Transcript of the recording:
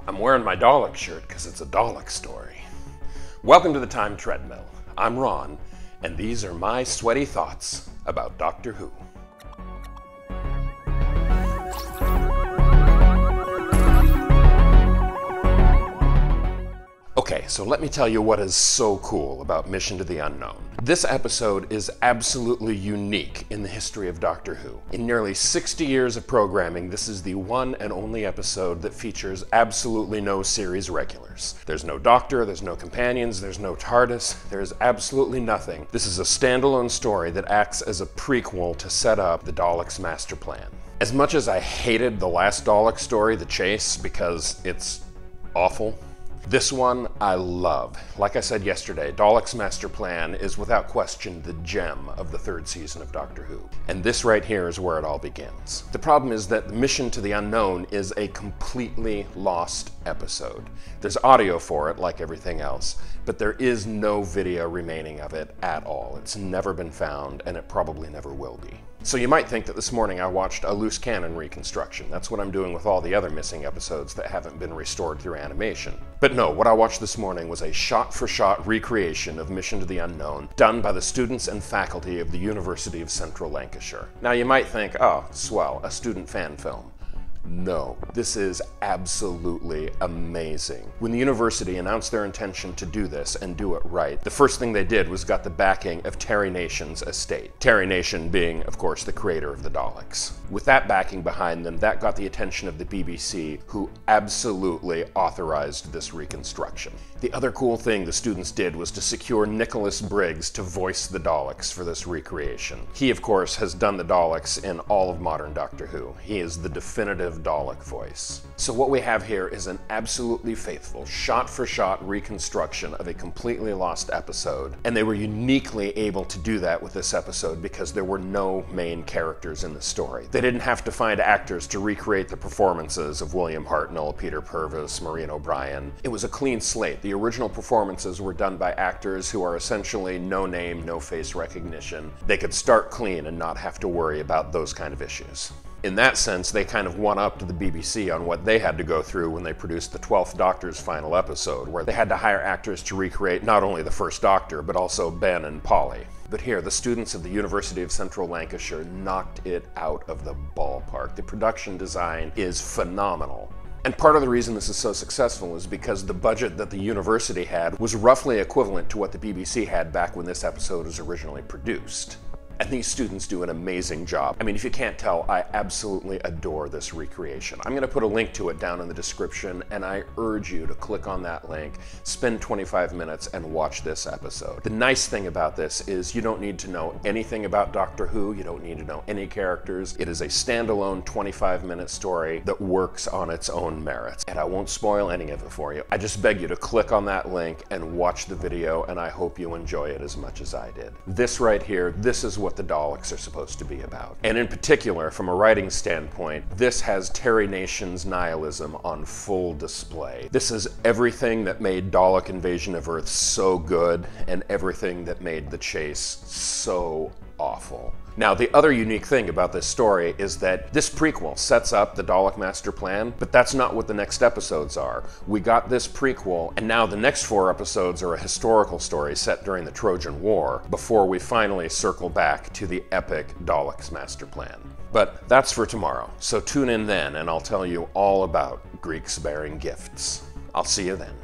I'm wearing my Dalek shirt because it's a Dalek story. Welcome to the Time Treadmill. I'm Ron, and these are my sweaty thoughts about Doctor Who. Okay, so let me tell you what is so cool about Mission to the Unknown. This episode is absolutely unique in the history of Doctor Who. In nearly 60 years of programming, this is the one and only episode that features absolutely no series regulars. There's no Doctor, there's no companions, there's no TARDIS, there's absolutely nothing. This is a standalone story that acts as a prequel to set up the Daleks' master plan. As much as I hated the last Dalek story, The Chase, because it's awful, this one I love. Like I said yesterday, Dalek's Master Plan is without question the gem of the third season of Doctor Who. And this right here is where it all begins. The problem is that the Mission to the Unknown is a completely lost episode. There's audio for it, like everything else, but there is no video remaining of it at all. It's never been found, and it probably never will be. So you might think that this morning I watched a loose cannon reconstruction. That's what I'm doing with all the other missing episodes that haven't been restored through animation. But no, what I watched this morning was a shot-for-shot recreation of Mission to the Unknown, done by the students and faculty of the University of Central Lancashire. Now you might think, oh, swell, a student fan film. No, this is absolutely amazing. When the university announced their intention to do this and do it right, the first thing they did was got the backing of Terry Nation's estate. Terry Nation being, of course, the creator of the Daleks. With that backing behind them, that got the attention of the BBC, who absolutely authorized this reconstruction. The other cool thing the students did was to secure Nicholas Briggs to voice the Daleks for this recreation. He, of course, has done the Daleks in all of modern Doctor Who. He is the definitive Dalek voice. So what we have here is an absolutely faithful, shot-for-shot reconstruction of a completely lost episode, and they were uniquely able to do that with this episode because there were no main characters in the story. They didn't have to find actors to recreate the performances of William Hartnell, Peter Purves, Maureen O'Brien. It was a clean slate. The original performances were done by actors who are essentially no name, no face recognition. They could start clean and not have to worry about those kind of issues. In that sense, they kind of one-upped the BBC on what they had to go through when they produced the 12th Doctor's final episode, where they had to hire actors to recreate not only the first Doctor, but also Ben and Polly. But here, the students of the University of Central Lancashire knocked it out of the ballpark. The production design is phenomenal. And part of the reason this is so successful is because the budget that the university had was roughly equivalent to what the BBC had back when this episode was originally produced. And these students do an amazing job. I mean, if you can't tell, I absolutely adore this recreation. I'm going to put a link to it down in the description, and I urge you to click on that link, spend 25 minutes, and watch this episode. The nice thing about this is you don't need to know anything about Doctor Who, you don't need to know any characters. It is a standalone 25-minute story that works on its own merits. And I won't spoil any of it for you. I just beg you to click on that link and watch the video, and I hope you enjoy it as much as I did. This right here, this is what the Daleks are supposed to be about. And in particular, from a writing standpoint, this has Terry Nation's nihilism on full display. This is everything that made Dalek Invasion of Earth so good, and everything that made The Chase so awful. Now, the other unique thing about this story is that this prequel sets up the Dalek Master Plan, but that's not what the next episodes are. We got this prequel, and now the next 4 episodes are a historical story set during the Trojan War, before we finally circle back to the epic Dalek's Master Plan. But that's for tomorrow, so tune in then, and I'll tell you all about Greeks bearing gifts. I'll see you then.